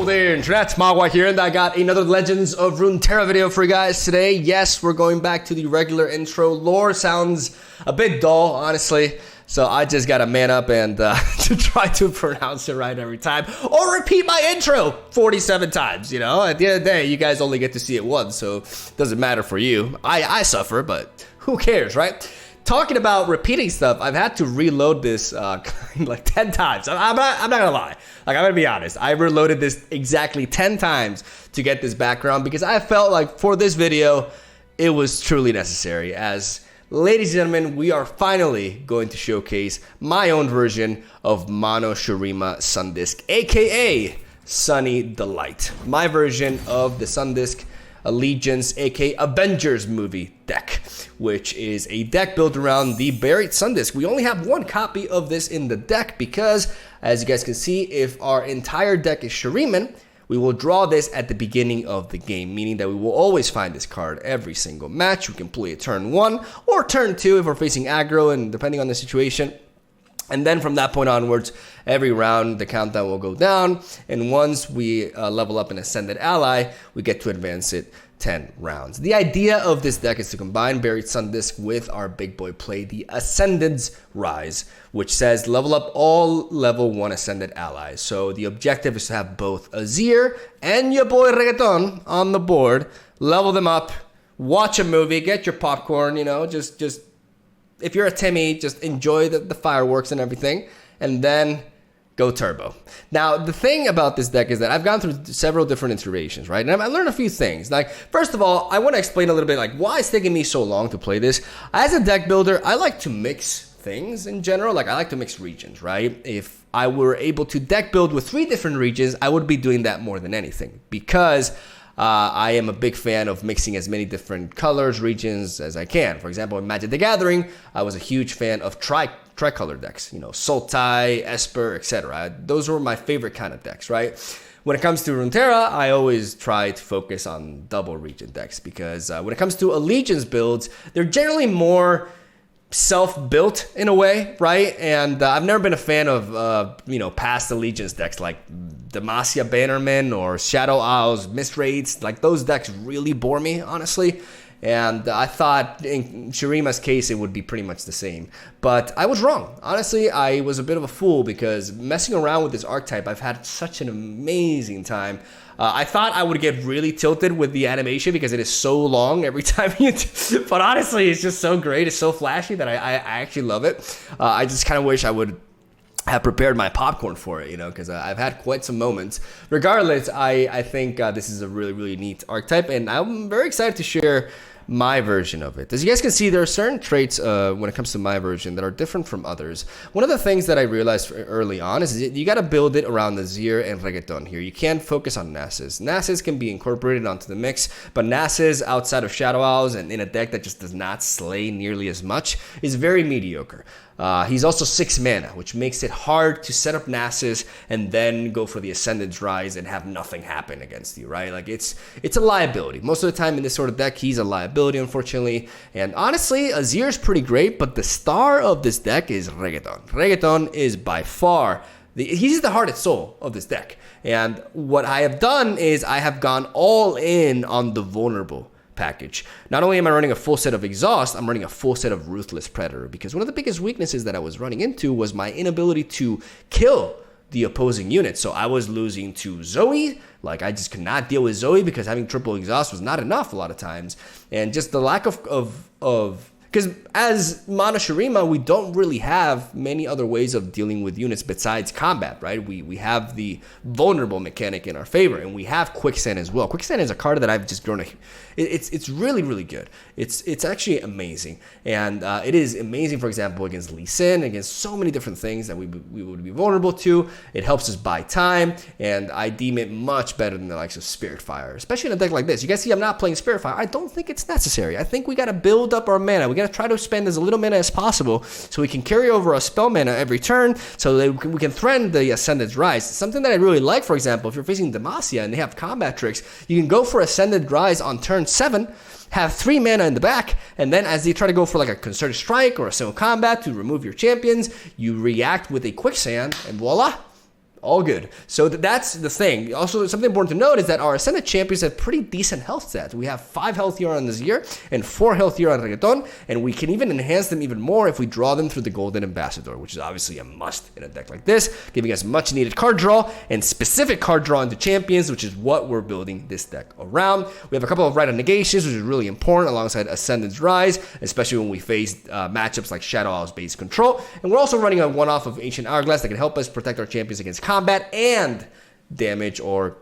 Hello there, Internet. MegaMogwai here, and I got another Legends of Runeterra video for you guys today. Yes, we're going back to the regular intro. Lore sounds a bit dull, honestly, so I just gotta man up and to try to pronounce it right every time, or repeat my intro 47 times, you know? At the end of the day, you guys only get to see it once, so it doesn't matter for you. I suffer, but who cares, right? Talking about repeating stuff, I've had to reload this like 10 times. I'm not gonna lie. Like, I'm gonna be honest. I reloaded this exactly 10 times to get this background because I felt like for this video, it was truly necessary. As, ladies and gentlemen, we are finally going to showcase my own version of Mono Shurima Sundisk, aka Sunny Delight. My version of the Sundisk Allegiance, aka Avengers movie deck, which is a deck built around the Buried Sundisk. We only have one copy of this in the deck because, as you guys can see, if our entire deck is Shuriman, we will draw this at the beginning of the game, meaning that we will always find this card every single match. We can play it turn 1 or turn 2 if we're facing aggro, and depending on the situation. And then from that point onwards, every round, the countdown will go down. And once we level up an Ascended Ally, we get to advance it 10 rounds. The idea of this deck is to combine Buried Sundisk with our big boy play, the Ascended's Rise, which says level up all level 1 Ascended allies. So the objective is to have both Azir and your boy RENEKTON on the board, level them up, watch a movie, get your popcorn, you know, just if you're a Timmy, just enjoy the fireworks and everything, and then go turbo. Now, the thing about this deck is that I've gone through several different iterations, right? And I learned a few things. Like, first of all, I want to explain a little bit, like, why it's taking me so long to play this. As a deck builder, I like to mix things in general. Like, I like to mix regions, right? If I were able to deck build with 3 different regions, I would be doing that more than anything, because I am a big fan of mixing as many different colors, regions as I can. For example, in Magic the Gathering, I was a huge fan of tricolor decks, you know, Sultai, Esper, etc. Those were my favorite kind of decks, right? When it comes to Runeterra, I always try to focus on double region decks because when it comes to Allegiance builds, they're generally more self-built in a way, right? And I've never been a fan of you know, past Allegiance decks like Demacia Bannerman or Shadow Owls, Mist Raids. Like, those decks really bore me, honestly. And I thought in Shurima's case it would be pretty much the same, but I was wrong. Honestly, I was a bit of a fool because messing around with this archetype, I've had such an amazing time. I thought I would get really tilted with the animation because it is so long every time you but honestly, it's just so great. It's so flashy that I actually love it. I just kind of wish I would have prepared my popcorn for it, you know, because I've had quite some moments. Regardless, I think this is a really, really neat archetype, and I'm very excited to share my version of it. As you guys can see, there are certain traits when it comes to my version that are different from others. One of the things that I realized early on is you got to build it around the Azir and RENEKTON here. You can't focus on Nasus. Nasus can be incorporated onto the mix, but Nasus outside of Shadow Owls and in a deck that just does not slay nearly as much is very mediocre. He's also 6 mana, which makes it hard to set up Nasus and then go for the Ascended's Rise and have nothing happen against you, right? Like, it's a liability. Most of the time in this sort of deck, he's a liability, unfortunately. And honestly, Azir's pretty great, but the star of this deck is RENEKTON. RENEKTON is by far he's the heart and soul of this deck. And what I have done is I have gone all in on the vulnerable package. Not only am I running a full set of Exhaust, I'm running a full set of Ruthless Predator, because one of the biggest weaknesses that I was running into was my inability to kill the opposing unit. So I was losing to Zoe. Like, I just could not deal with Zoe because having triple Exhaust was not enough a lot of times. And just the lack of because as Mono Shurima, we don't really have many other ways of dealing with units besides combat, right? We have the vulnerable mechanic in our favor, and we have Quicksand as well. Quicksand is a card that I've just grown it's really, really good. It's actually amazing. And it is amazing, for example, against Lee Sin, against so many different things that we would be vulnerable to. It helps us buy time, and I deem it much better than the likes of Spiritfire, especially in a deck like this. You guys see I'm not playing Spiritfire. I don't think it's necessary. I think we got to build up our mana. We got to try to spend as little mana as possible so we can carry over our spell mana every turn so that we can threaten the Ascended's Rise. Something that I really like, for example, if you're facing Demacia and they have combat tricks, you can go for Ascended Rise on turn 7, have 3 mana in the back, and then as they try to go for like a concerted strike or a single combat to remove your champions, you react with a Quicksand, and voila, all good. So that's the thing. Also, something important to note is that our Ascended champions have pretty decent health stats. We have 5 health here on Azir and 4 health here on Reggaeton, and we can even enhance them even more if we draw them through the Golden Ambassador, which is obviously a must in a deck like this, giving us much needed card draw and specific card draw into champions, which is what we're building this deck around. We have a couple of Rite of Negations, which is really important alongside Ascendant's Rise, especially when we face matchups like Shadow Owl's base control. And we're also running a one-off of Ancient Hourglass that can help us protect our champions against combat and damage or,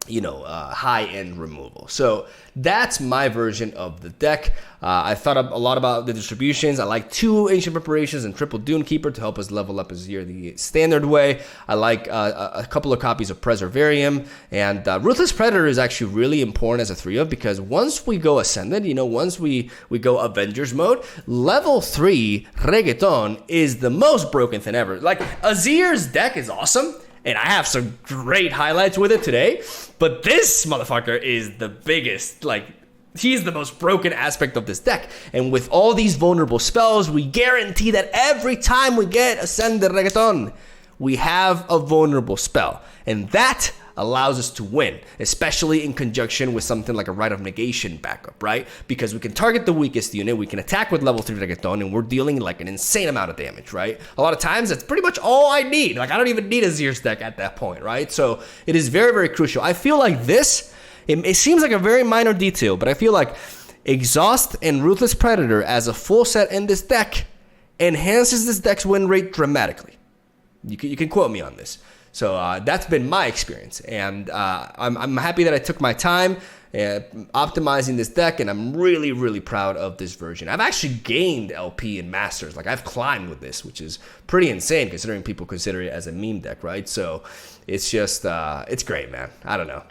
you know, high-end removal. So that's my version of the deck. I thought a lot about the distributions. I like 2 Ancient Preparations and triple Dune Keeper to help us level up Azir the standard way. I like a couple of copies of Preservarium, and Ruthless Predator is actually really important as a 3-of because once we go Ascended, you know, once we go Avengers mode, level 3 Reggaeton is the most broken thing ever. Like, Azir's deck is awesome, and I have some great highlights with it today, but this motherfucker is the biggest, like, he's the most broken aspect of this deck. And with all these vulnerable spells, we guarantee that every time we get Ascended Reggaeton, we have a vulnerable spell. And that allows us to win, especially in conjunction with something like a Rite of Negation backup, right? Because we can target the weakest unit, we can attack with level 3 Reggaeton, and we're dealing like an insane amount of damage, right? A lot of times, that's pretty much all I need. Like, I don't even need Azir's deck at that point, right? So it is very, very crucial. I feel like this, it seems like a very minor detail, but I feel like Exhaust and Ruthless Predator as a full set in this deck enhances this deck's win rate dramatically. You can quote me on this. So that's been my experience, and I'm happy that I took my time optimizing this deck, and I'm really, really proud of this version. I've actually gained LP and Masters. Like, I've climbed with this, which is pretty insane considering people consider it as a meme deck, right? So it's just, it's great, man. I don't know.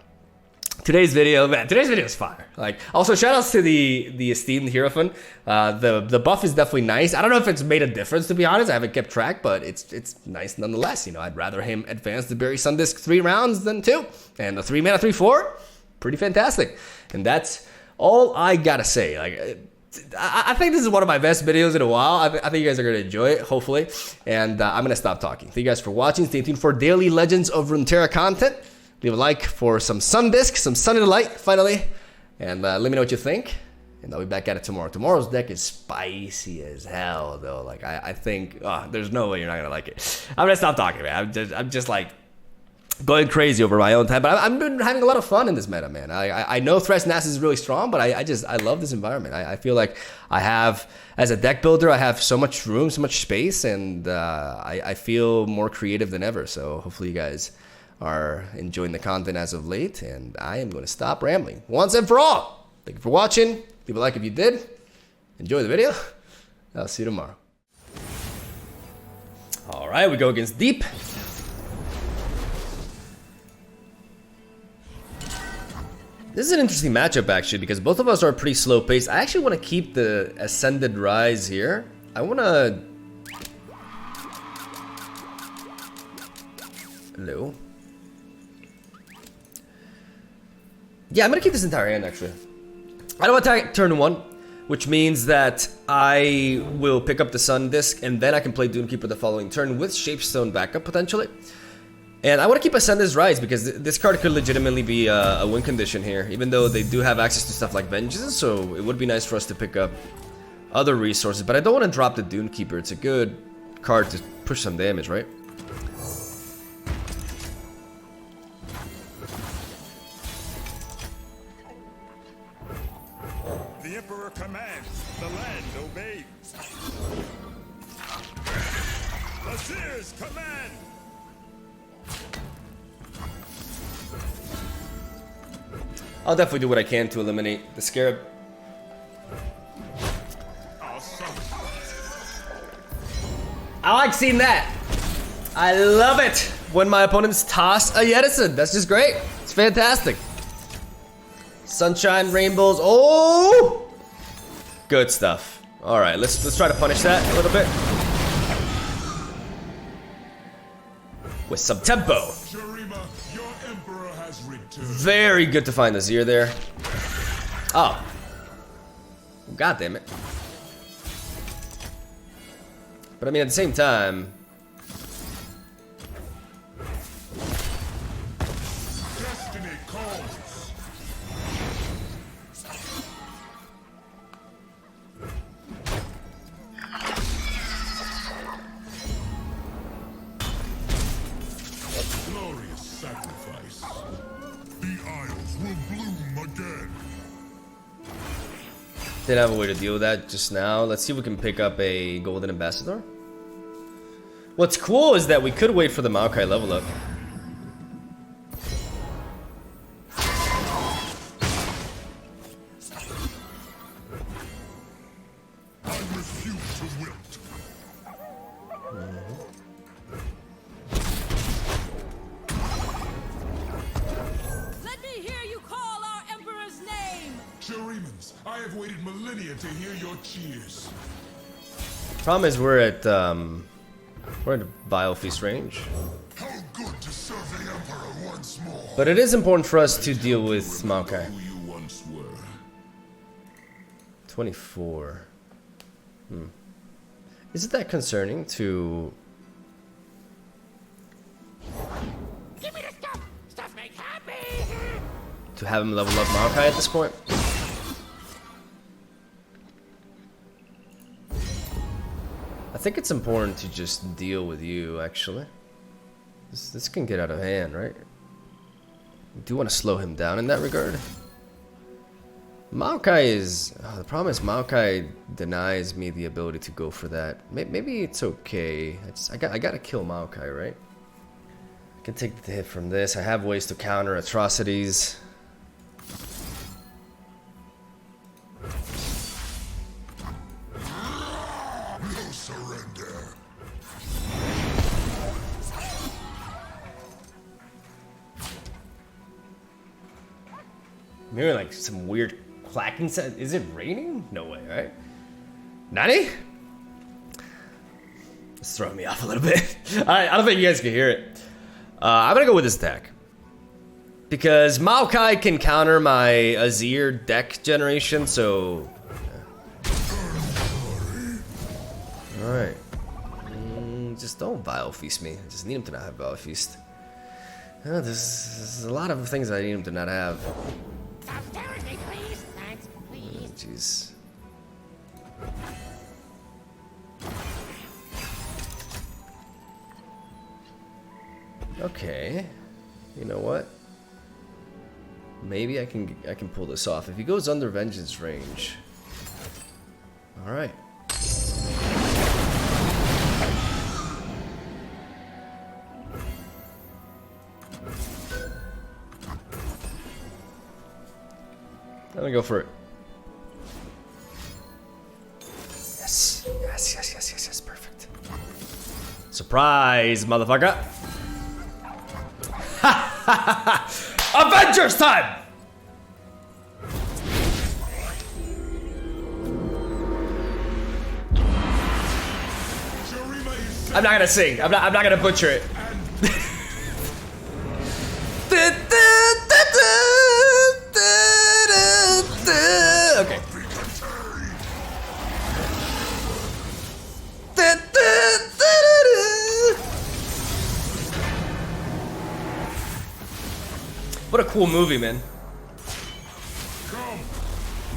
Today's video is fire. Like, also shout outs to the esteemed Hierophant. The buff is definitely nice. I don't know if it's made a difference, to be honest. I haven't kept track, but it's nice nonetheless. You know, I'd rather him advance the Berry Sundisk 3 rounds than 2. And the 3 mana 3/4, pretty fantastic. And that's all I gotta say. Like, I think this is one of my best videos in a while. I think you guys are gonna enjoy it, hopefully. And I'm gonna stop talking. Thank you guys for watching. Stay tuned for daily Legends of Runeterra content. Leave a like for some Sundisk, some Sunny Delight, finally. And let me know what you think. And I'll be back at it tomorrow. Tomorrow's deck is spicy as hell, though. Like, I think, there's no way you're not going to like it. I'm going to stop talking, man. I'm just, like, going crazy over my own time. But I've been having a lot of fun in this meta, man. I know Thresh Nasus is really strong, but I love this environment. I feel like I have, as a deck builder, I have so much room, so much space, and I feel more creative than ever. So hopefully you guys are enjoying the content as of late, and I am going to stop rambling once and for all. Thank you for watching. Leave a like if you did. Enjoy the video. I'll see you tomorrow. All right, we go against Deep. This is an interesting matchup, actually, because both of us are pretty slow paced. I actually want to keep the Ascended Rise here. I want to... Hello? Yeah, I'm going to keep this entire hand, actually. I don't attack turn 1, which means that I will pick up the Sundisk, and then I can play Dunekeeper the following turn with Shapestone backup, potentially. And I want to keep Ascended's Rise, because this card could legitimately be a win condition here, even though they do have access to stuff like Vengeance, so it would be nice for us to pick up other resources. But I don't want to drop the Dunekeeper. It's a good card to push some damage, right? The Emperor commands, the land obeys. Azir's command! I'll definitely do what I can to eliminate the Scarab. Awesome. I like seeing that. I love it when my opponents toss a Yedison. That's just great. It's fantastic. Sunshine, rainbows. Oh, good stuff. All right, let's try to punish that a little bit with some tempo. Shurima, your emperor has returned. Very good to find the Azir there. Oh, god damn it! But I mean, at the same time, Didn't have a way to deal with that just now. Let's see if we can pick up a golden ambassador. What's cool is that we could wait for the Maokai level up. I have waited millennia to hear your cheers. Problem is we're at Vile Feast range. How good to serve the Emperor once more. But it is important for us to deal with Maokai. Who you once were. 24. Is it that concerning to... Give me the stuff! Stuff makes happy! to have him level up Maokai at this point? I think it's important to just deal with you, actually. This can get out of hand, right? I do want to slow him down in that regard. Maokai is... the problem is Maokai denies me the ability to go for that. Maybe it's okay. I gotta kill Maokai, right? I can take the hit from this. I have ways to counter atrocities. No surrender. I'm hearing like some weird clacking sound. Is it raining? No way, right? Nani? It's throwing me off a little bit. I don't think you guys can hear it. I'm gonna go with this deck. Because Maokai can counter my Azir deck generation, so... Alright. Just don't Vile Feast me. I just need him to not have Vile Feast. There's a lot of things I need him to not have. Stop staring at me, please! Thanks, please. Jeez. Okay. You know what? Maybe I can pull this off. If he goes under Vengeance range. Alright. I'm gonna go for it. Yes. Yes, perfect. Surprise, motherfucker! Avengers time! I'm not gonna sing. I'm not gonna butcher it. Okay. What a cool movie, man. Come,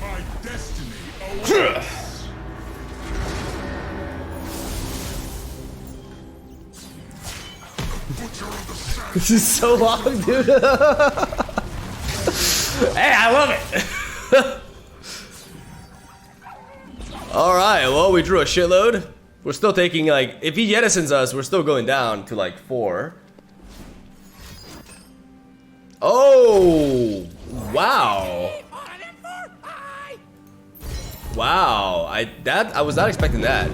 my destiny awaits. Butcher of the South. This is so long, dude. Hey, I love it. Alright, well, we drew a shitload. We're still taking, like, if he jettisons us, we're still going down to, like, 4. Oh, wow. Wow, I was not expecting that.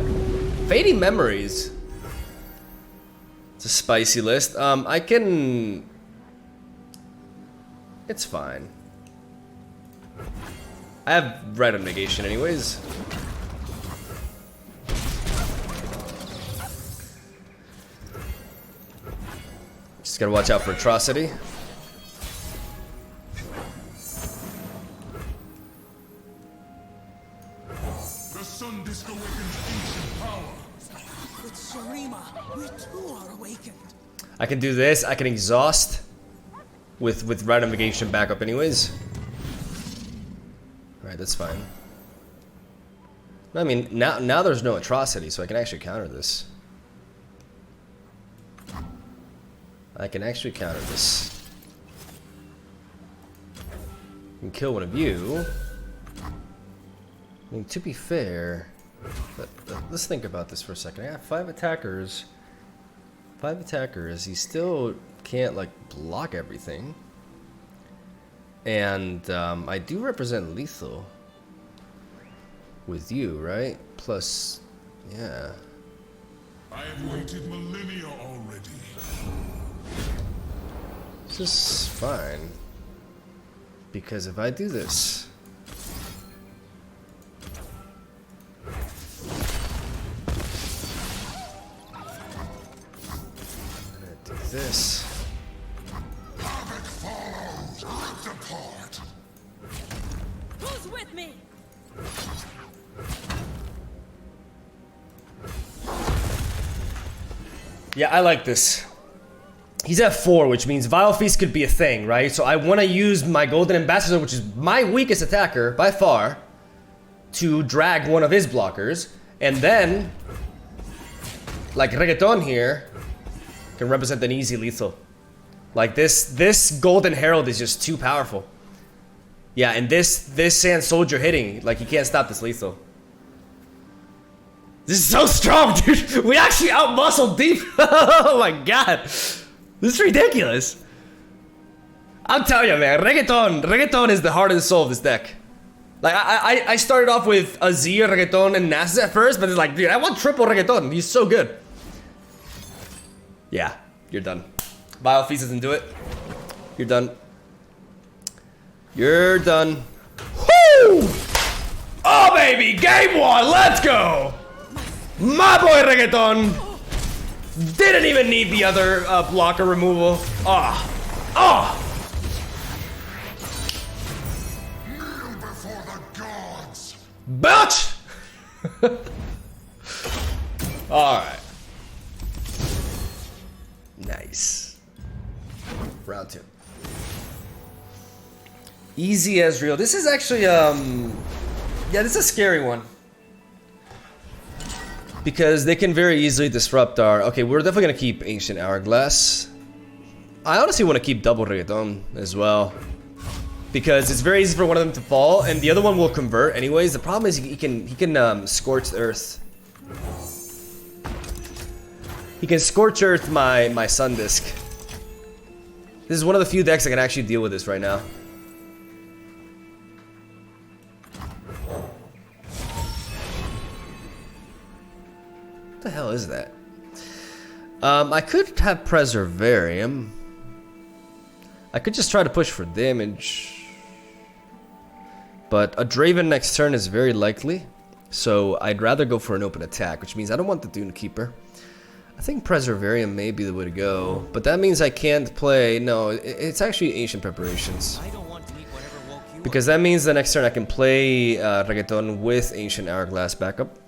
Fading Memories. It's a spicy list. I can... It's fine. I have Red on Negation anyways. Just gotta watch out for Atrocity. The sun disk awakens ancient power. With Shurima, we too are awakened. I can do this. I can exhaust with Red on Negation backup anyways. Alright, that's fine. I mean, now there's no Atrocity, so I can actually counter this. I can actually counter this. I can kill one of you. I mean, to be fair, but let's think about this for a second. I got 5 attackers. 5 attackers. He still can't like block everything. And I do represent lethal with you, right? Plus, yeah. I have waited millennia already. This is fine. Because if I do this, I'm gonna do this. Havoc follows, ripped apart. Who's with me? Yeah, I like this. He's at 4, which means Vile Feast could be a thing, right? So I want to use my Golden Ambassador, which is my weakest attacker by far, to drag one of his blockers. And then, like Reggaeton here, can represent an easy lethal. Like this Golden Herald is just too powerful. Yeah, and this Sand Soldier hitting, like, you can't stop this lethal. This is so strong, dude. We actually out-muscled deep. Oh my god. This is ridiculous. I'm telling you, man. Reggaeton is the heart and soul of this deck. Like, I started off with Azir, Reggaeton, and Nasus at first, but it's like, dude, I want triple Reggaeton. He's so good. Yeah, you're done. Vile Feast doesn't do it. You're done. You're done. Woo! Oh, baby! Game 1! Let's go! My boy Reggaeton didn't even need the other blocker removal. Kneel before the gods. Bitch! Alright. Nice. Round 2. Easy Ezreal. This is actually, yeah, this is a scary one. Because they can very easily disrupt our... Okay, we're definitely going to keep Ancient Hourglass. I honestly want to keep double Reggaeton as well. Because it's very easy for one of them to fall, and the other one will convert anyways. The problem is he can Scorch Earth. He can Scorch Earth my Sun Disc. This is one of the few decks that can actually deal with this right now. What the hell is that? I could have Preservarium. I could just try to push for damage. But a Draven next turn is very likely. So I'd rather go for an open attack, which means I don't want the Dune Keeper. I think Preservarium may be the way to go. But that means I can't play... No, it's actually Ancient Preparations. Because that means the next turn I can play Reggaeton with Ancient Hourglass backup.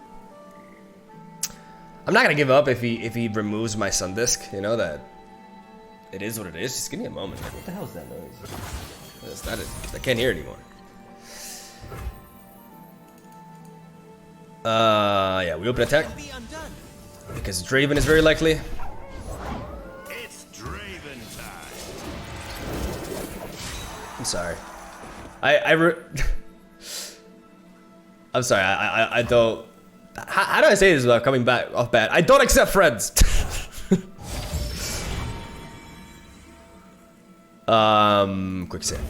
I'm not gonna give up if he removes my Sun Disc. You know that it is what it is. Just give me a moment. What the hell is that noise? I can't hear it anymore. Yeah, we open attack because Draven is very likely. It's Draven time. I'm sorry. I'm sorry. I don't. How do I say this without coming back off bad? I don't accept friends. Quicksand.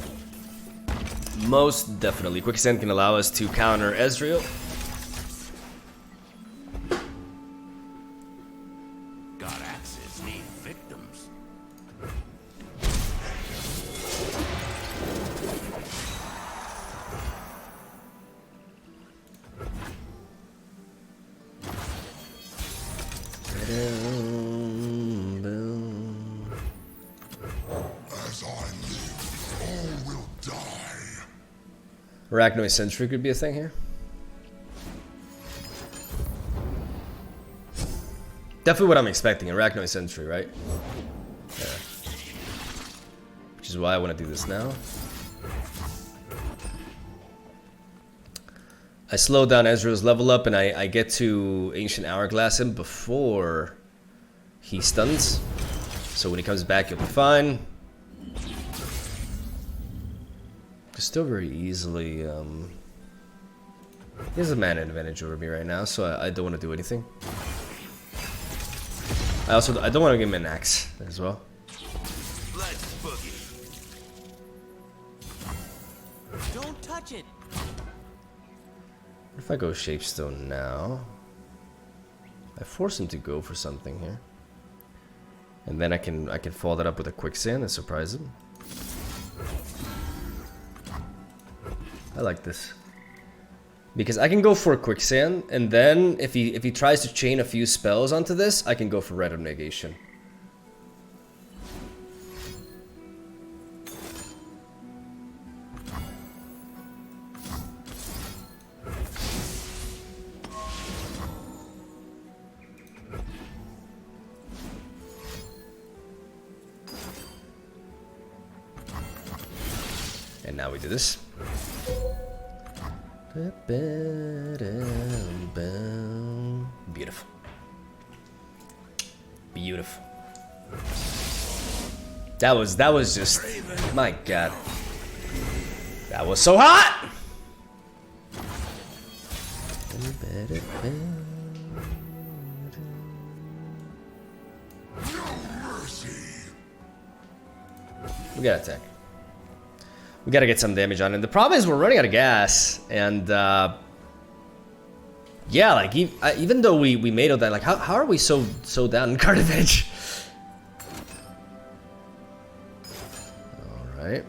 Most definitely. Quicksand can allow us to counter Ezreal. God axes need victims. As I live, all will die. Arachnoid Sentry could be a thing here. Definitely what I'm expecting, Arachnoid Sentry, right? Yeah. Which is why I want to do this now. I slow down Ezreal's level up and I get to Ancient Hourglass him before he stuns. So when he comes back, he'll be fine. Could still very easily He has a mana advantage over me right now, so I don't want to do anything. I don't want to give him an axe as well. Let's boogie. Don't touch it. What if I go Shapestone now? I force him to go for something here. And then I can follow that up with a quicksand and surprise him. I like this. Because I can go for a quicksand, and then if he tries to chain a few spells onto this, I can go for Red of Negation. And now we do this. Beautiful. Beautiful. That was just, my god. That was so hot! We gotta attack. We gotta get some damage on him. The problem is we're running out of gas, and yeah, like even though we made all that, like how are we so down in card advantage? All right.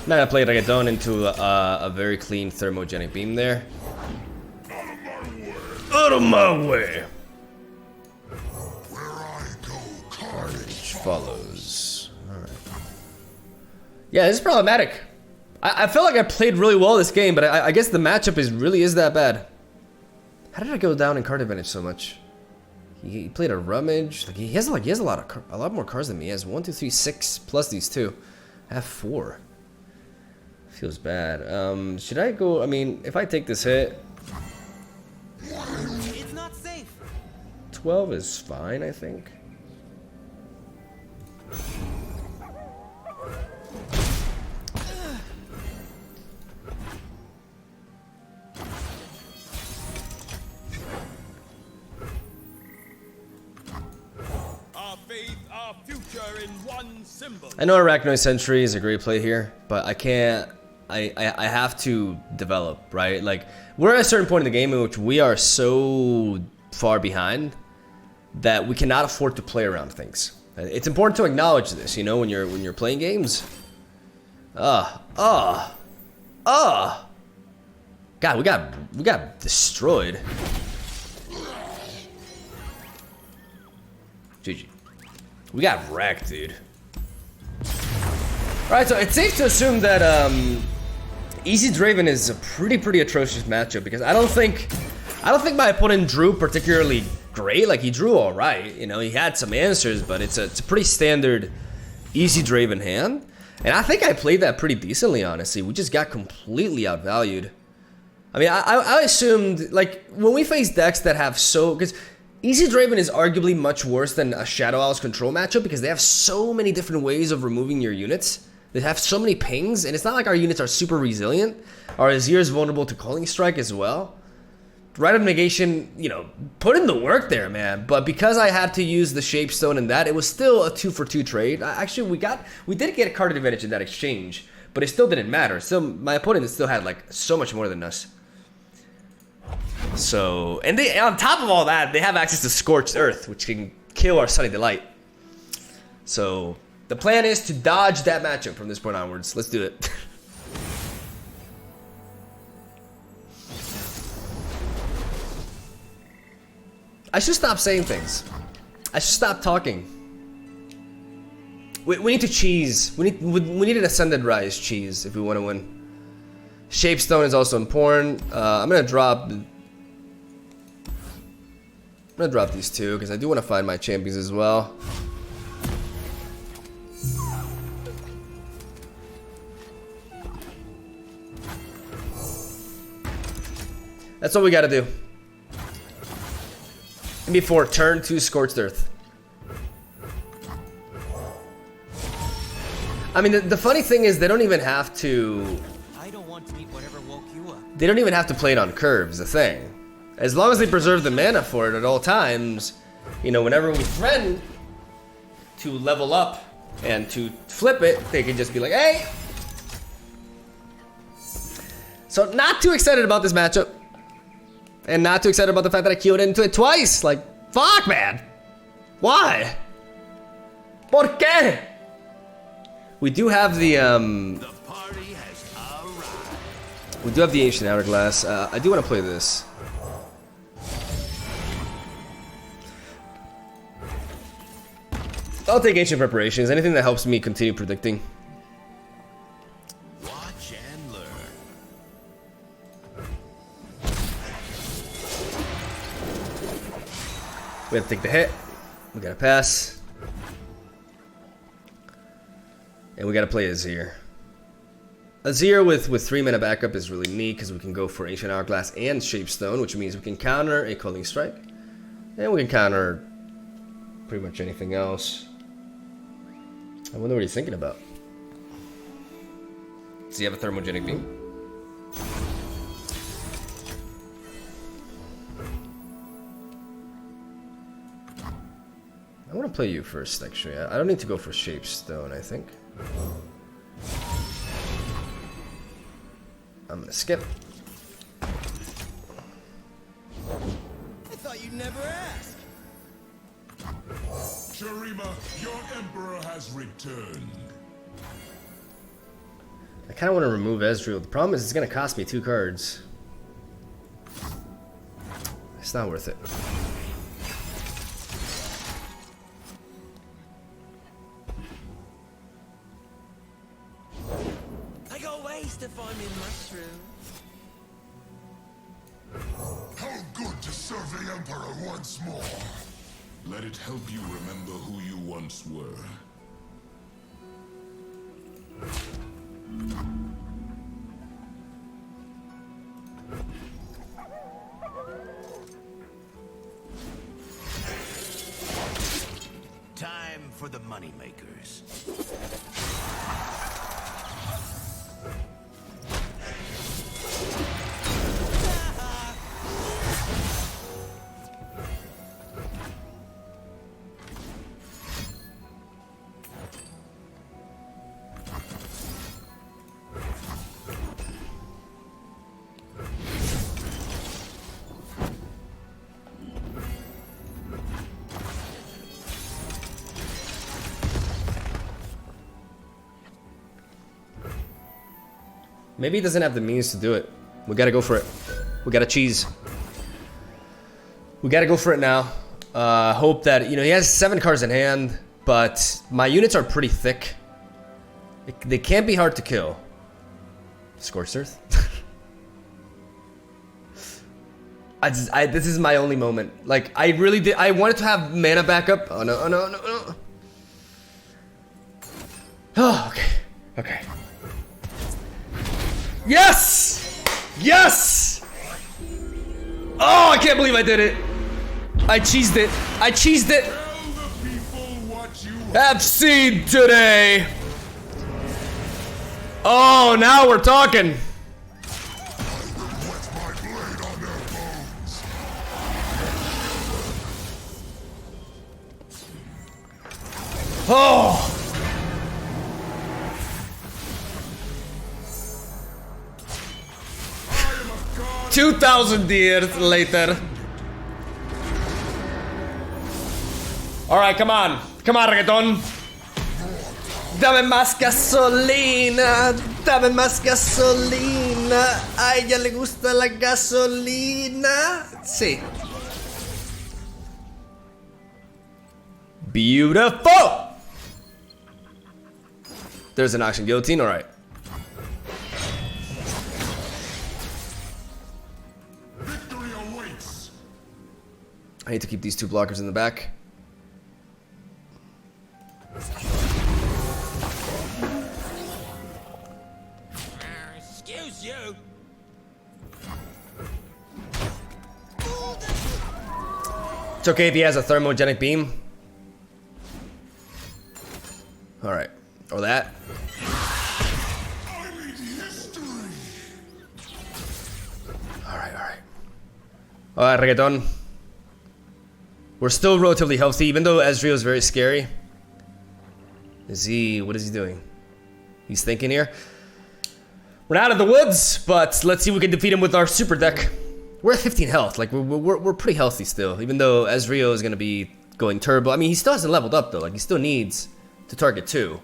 Now I played Reggaeton into a very clean thermogenic beam there. Out of my way. Carnage follows. Alright. Yeah, this is problematic. I feel like I played really well this game, but I guess the matchup really is that bad. How did I go down in card advantage so much? He played a rummage. Like he has a lot more cards than me. He has 1, 2, 3, 6 plus these two. I have 4. Feels bad. Should I go? I mean, if I take this hit, It's not safe. 12 is fine, I think. Our faith, our future in one symbol. I know Arachnoid Sentry is a great play here, but I can't. I have to develop, right? Like, we're at a certain point in the game in which we are so far behind that we cannot afford to play around things. It's important to acknowledge this, you know, when you're playing games. God, we got destroyed. GG. We got wrecked, dude. Alright, so it's safe to assume that Easy Draven is a pretty atrocious matchup, because I don't think my opponent drew particularly great. Like, he drew alright, you know, he had some answers, but it's a pretty standard Easy Draven hand. And I think I played that pretty decently, honestly. We just got completely outvalued. I mean, I assumed, like, when we face decks that have because Easy Draven is arguably much worse than a Shadow Owl's control matchup, because they have so many different ways of removing your units. They have so many pings, and it's not like our units are super resilient. Our Azir is vulnerable to Calling Strike as well. Right of Negation, you know, put in the work there, man. But because I had to use the Shapestone and that, it was still a 2-for-2 trade. Actually, we did get a card advantage in that exchange, but it still didn't matter. Still, my opponent still had like so much more than us. So, and they, on top of all that, they have access to Scorched Earth, which can kill our Sunny Delight. So, the plan is to dodge that matchup from this point onwards. Let's do it. I should stop saying things. I should stop talking. We need to cheese. We need an Ascended Rise cheese if we want to win. Shapestone is also important. I'm gonna drop these two because I do want to find my champions as well. That's what we gotta do. And before turn 2 Scorched Earth. I mean, the funny thing is they don't even have to. I don't want to eat whatever woke you up. They don't even have to play it on curves. The thing, as long as they preserve the mana for it at all times, you know, whenever we threaten to level up and to flip it, they can just be like, hey. So not too excited about this matchup, and not too excited about the fact that I queued into it twice. Like, fuck, man. Why? ¿Por qué? We do have the party has arrived. we do have the Ancient Hourglass. I do want to play this. I'll take Ancient Preparations. Anything that helps me continue predicting. Watch and learn. We have to take the hit. We gotta pass. And we gotta play Azir. Azir with 3 mana backup is really neat because we can go for Ancient Hourglass and Shapestone, which means we can counter a Culling Strike. And we can counter pretty much anything else. I wonder what he's thinking about. Does he have a Thermogenic Beam? I want to play you first, actually. I don't need to go for Shapestone, I think. I'm gonna skip. I thought you'd never ask. Shurima, your emperor has returned. I kind of want to remove Ezreal. The problem is it's gonna cost me 2 cards. It's not worth it. I go waste if I'm in mushroom. How good to serve the emperor once more. Let it help you remember who you once were. Time for the moneymakers. Maybe he doesn't have the means to do it. We gotta go for it. We gotta cheese. We gotta go for it now. Hope that, you know, he has 7 cards in hand, but my units are pretty thick. They can't be hard to kill. Scorched Earth. This is my only moment. Like, I really did. I wanted to have mana backup. Oh no! Oh no! No! No! Oh, okay. Okay. Yes! Yes! Oh, I can't believe I did it. I cheesed it. I cheesed it. Tell the people what you Have seen today. Oh, now we're talking. wet my blade on their bones. Oh. I am a god. 2,000 years later. All right, come on. Come on, Reggaeton. Dame más gasolina. Dame más gasolina. A ella le gusta la gasolina. Sí. Beautiful. There's an Auction Guillotine, all right. Victory awaits. I need to keep these 2 blockers in the back. Excuse you. It's okay if he has a thermogenic beam. Alright. Or that. Alright, Reggaeton. We're still relatively healthy, even though Ezreal is very scary. What is he doing? He's thinking here. We're not out of the woods, but let's see if we can defeat him with our super deck. We're at 15 health, like we're pretty healthy still, even though Ezreal is gonna be going turbo. I mean, he still hasn't leveled up though, like he still needs to target 2.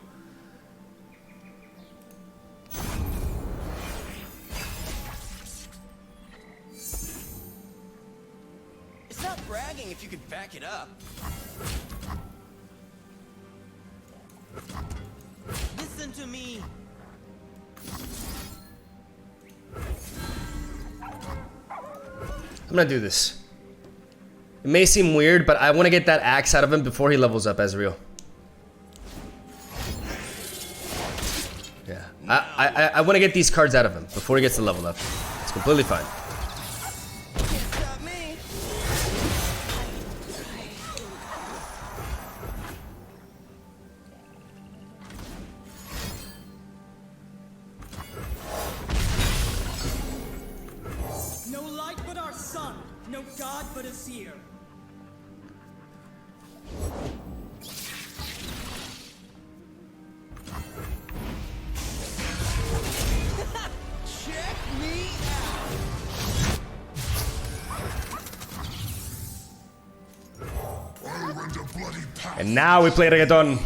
It's not bragging if you could back it up. Listen to me. I'm gonna do this. It may seem weird, but I want to get that axe out of him before he levels up Ezreal. Yeah, I want to get these cards out of him before he gets to level up. It's completely fine. Can't stop me. No light but our sun, no god but a seer. Check me out. I'll render bloody path. And now we play Reggaeton.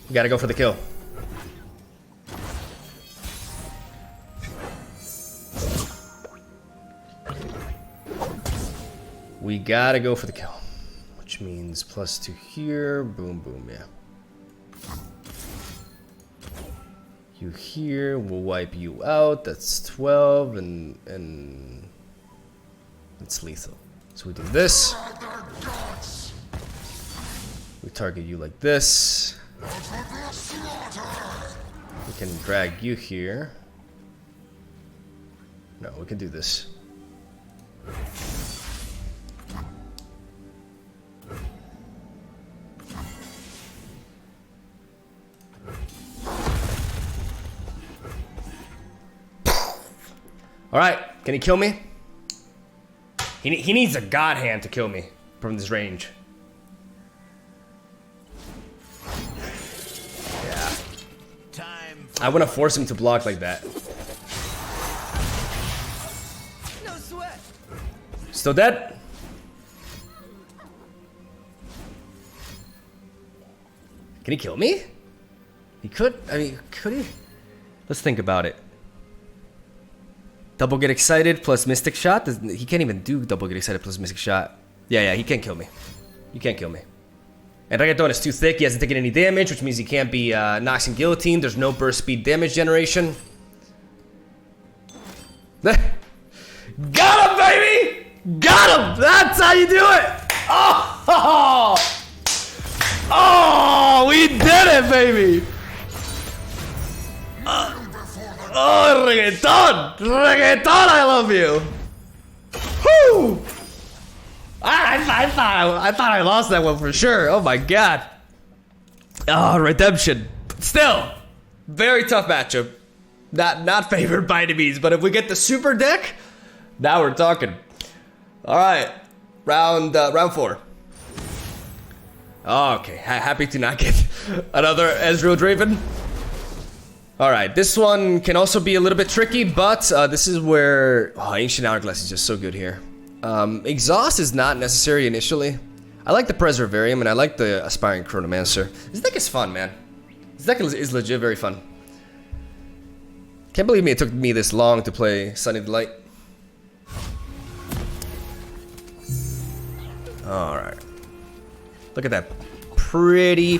We gotta go for the kill. We gotta go for the kill. Which means +2 here. Boom, boom, yeah. You here, we'll wipe you out. That's 12 and it's lethal. So we do this. We target you like this. We can drag you here. No, we can do this. Alright, can he kill me? He needs a god hand to kill me from this range. Yeah. I want to force him to block like that. No sweat. Still dead? Can he kill me? He could. I mean, could he? Let's think about it. Double get excited plus mystic shot. He can't even do double get excited plus mystic shot. Yeah, he can't kill me. You can't kill me. And Reggaeton is too thick. He hasn't taken any damage, which means he can't be Nox and Guillotine. There's no burst speed damage generation. Got him, baby! Got him! That's how you do it! Oh, we did it, baby! Oh, Reggaeton! Reggaeton, I love you! Woo! I thought I lost that one for sure. Oh my god. Oh, redemption. Still, very tough matchup. Not favored by any means, but if we get the super deck, now we're talking. All right, round 4. Oh, okay, happy to not get another Ezreal Draven. All right, this one can also be a little bit tricky, but this is where Ancient Hourglass is just so good here. Exhaust is not necessary initially. I like the Preservarium and I like the Aspiring Chronomancer. This deck is fun, man. This deck is legit very fun. Can't believe it took me this long to play Sunny Delight. Alright. Look at that. Pretty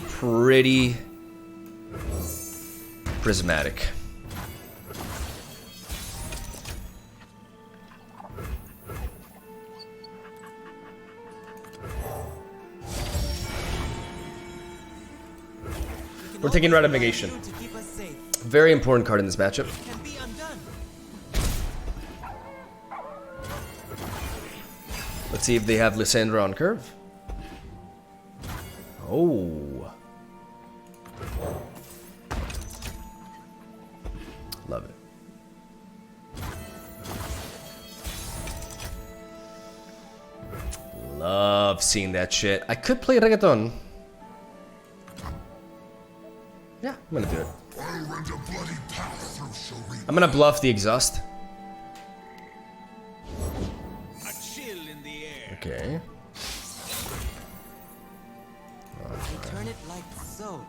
prismatic. We're taking Rite of Negation. Very important card in this matchup. Let's see if they have Lissandra on curve. Oh. Love it. Love seeing that shit. I could play Renekton. Yeah, I'm gonna do it. I'm gonna bluff the exhaust. A chill in the air. Okay. Turn it like so.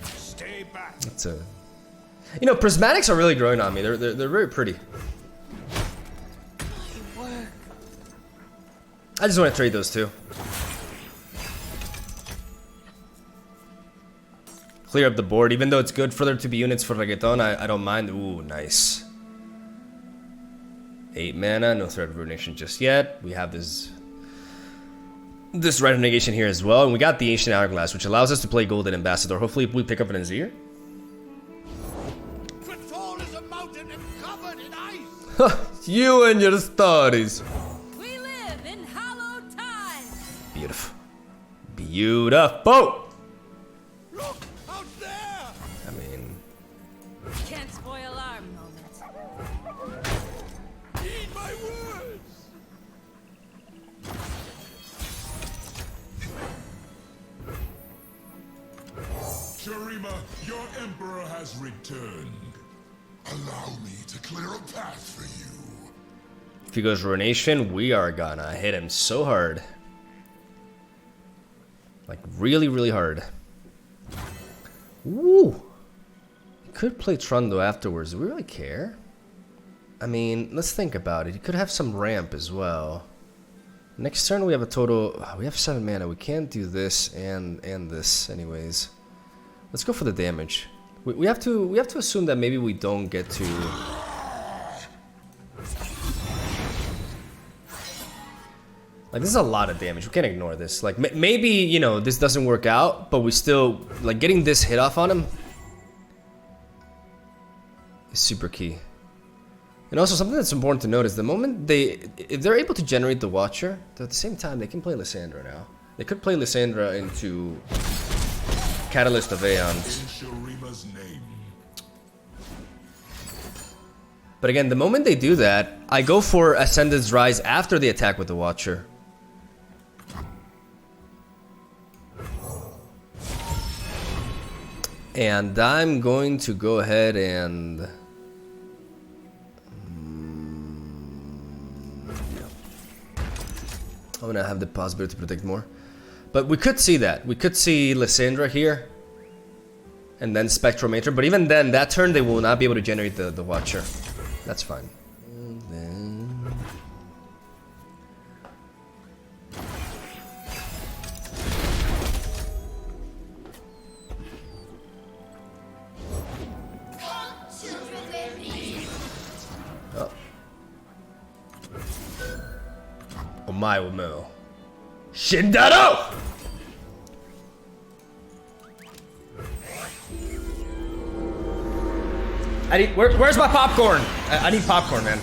Stay back. That's a. You know, prismatics are really growing on me. They're very pretty. I just want to trade those two. Clear up the board, even though it's good for there to be units for Reggaeton, I don't mind. Ooh, nice. 8 mana, no threat of ruination just yet. We have this Rite of Negation here as well, and we got the Ancient Hourglass, which allows us to play Golden Ambassador. Hopefully we pick up an Azir. Footfall is a mountain and covered in ice. You and your stories. We live in hallowed times. Beautiful. Beautiful. Look out there. I mean, Can't spoil our moment. Heed my words. Sharima, your emperor has returned. Allow me to clear a path for you. if he goes Ruination, we are gonna hit him so hard. Like, really, really hard. Woo! He could play Trundle afterwards. Do we really care? I mean, let's think about it. He could have some ramp as well. Next turn we have a total... we have 7 mana. We can't do this and this anyways. Let's go for the damage. We have to assume that maybe we don't get to... Like, this is a lot of damage. We can't ignore this. Like, maybe, you know, this doesn't work out, but we still... Like, getting this hit off on him is super key. And also, something that's important to note is the moment if they're able to generate the Watcher, at the same time, they can play Lissandra now. They could play Lissandra into Catalyst of Aeons. But again, the moment they do that, I go for Ascendant's Rise after the attack with the Watcher. And I'm going to go ahead and... I'm gonna have the possibility to predict more. But we could see that. We could see Lissandra here. And then Spectromator. But even then, that turn they will not be able to generate the Watcher. That's fine. And then... Oh. Omae wo mo Shindaro! I need, where's my popcorn? I need popcorn, man.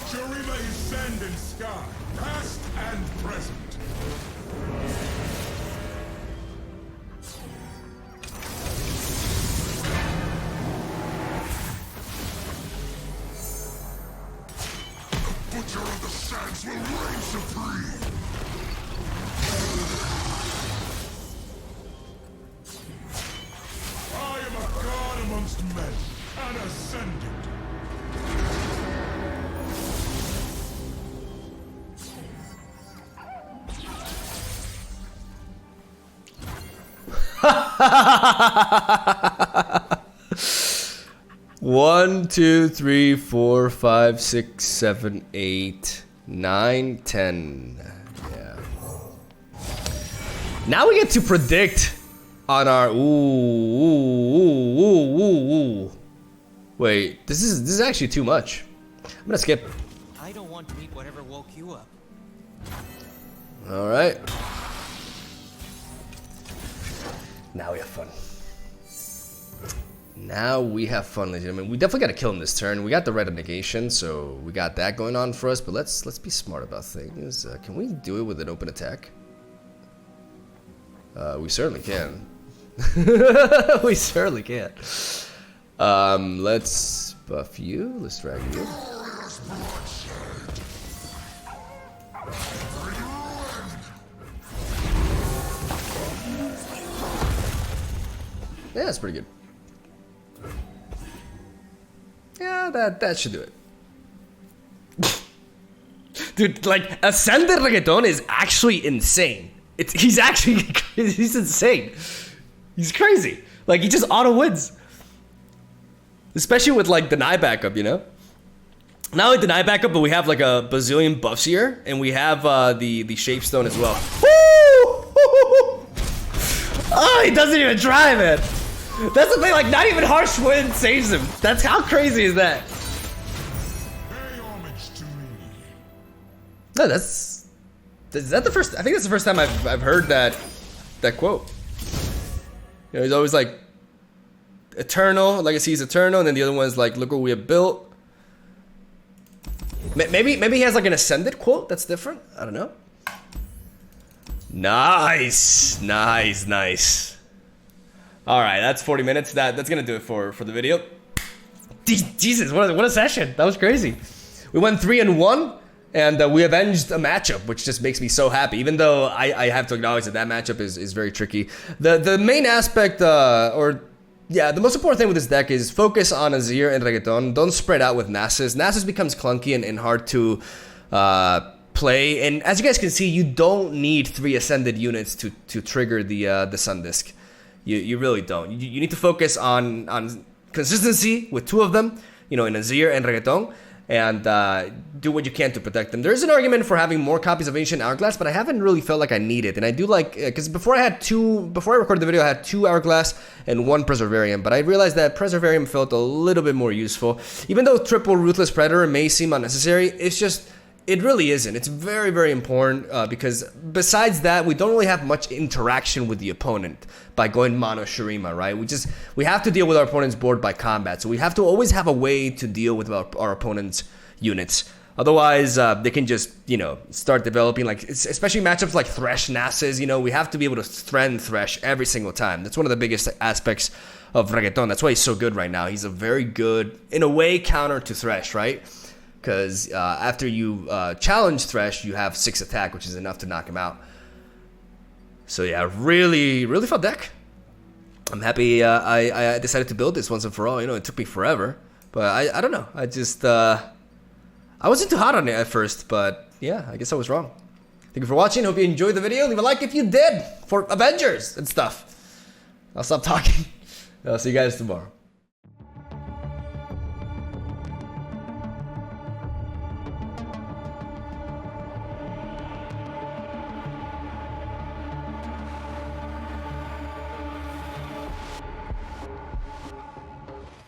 Sharima is sand and sky, past and present. The butcher of the sands will reign supreme. I am a god amongst men, an ascendant. One, 2, 3, 4, 5, 6, 7, 8, 9, 10. Yeah. Now we get to predict on our ooh. Wait, this is actually too much. I'm gonna skip. I don't want to eat whatever woke you up. All right. Now we have fun. Now we have fun, ladies and gentlemen. We definitely got to kill him this turn. We got the red of negation, so we got that going on for us. But let's be smart about things. Can we do it with an open attack? We certainly can. We certainly can. Let's buff you. Let's drag you. Yeah, that's pretty good. Yeah, that should do it. Dude, like, Ascended Reggaeton is actually insane. He's insane. He's crazy. Like, he just auto wins. Especially with, like, deny backup, you know? Not only deny backup, but we have, like, a bazillion buffs here. And we have the Shapestone as well. Woo! Oh, he doesn't even try, man. That's the thing, like, not even harsh wind saves him. That's how crazy is that? Pay homage to me. No, is that the first? I think that's the first time I've heard that quote. You know, he's always like, eternal, legacy is eternal, and then the other one's like, look what we have built. Maybe he has like an ascended quote that's different. I don't know. Nice. All right, that's 40 minutes. That's gonna do it for the video. Jesus, what a session! That was crazy. We went 3-1, and we avenged a matchup, which just makes me so happy. Even though I have to acknowledge that matchup is very tricky. The main aspect, the most important thing with this deck is focus on Azir and Reggaeton. Don't spread out with Nasus. Nasus becomes clunky and hard to play. And as you guys can see, you don't need 3 ascended units to trigger the Sun Disc. You really don't. You need to focus on consistency with 2 of them, you know, in Azir and Reggaeton, and do what you can to protect them. There is an argument for having more copies of Ancient Hourglass, but I haven't really felt like I need it. And I do like, because before I recorded the video, I had 2 Hourglass and 1 Preservarium, but I realized that Preservarium felt a little bit more useful. Even though triple Ruthless Predator may seem unnecessary, it really isn't. It's very, very important because besides that, we don't really have much interaction with the opponent by going mono Shurima, right? We have to deal with our opponent's board by combat, so we have to always have a way to deal with our opponent's units. Otherwise, they can just, you know, start developing, like, especially matchups like Thresh, Nasus, you know, we have to be able to strand Thresh every single time. That's one of the biggest aspects of Reggaeton. That's why he's so good right now. He's a very good, in a way, counter to Thresh, right? Because after you challenge Thresh, you have 6 attack, which is enough to knock him out. So yeah, really fun deck. I'm happy I decided to build this once and for all. You know, it took me forever, but I don't know. I just I wasn't too hot on it at first, but yeah, I guess I was wrong. Thank you for watching. Hope you enjoyed the video. Leave a like if you did for Avengers and stuff. I'll stop talking. I'll see you guys tomorrow.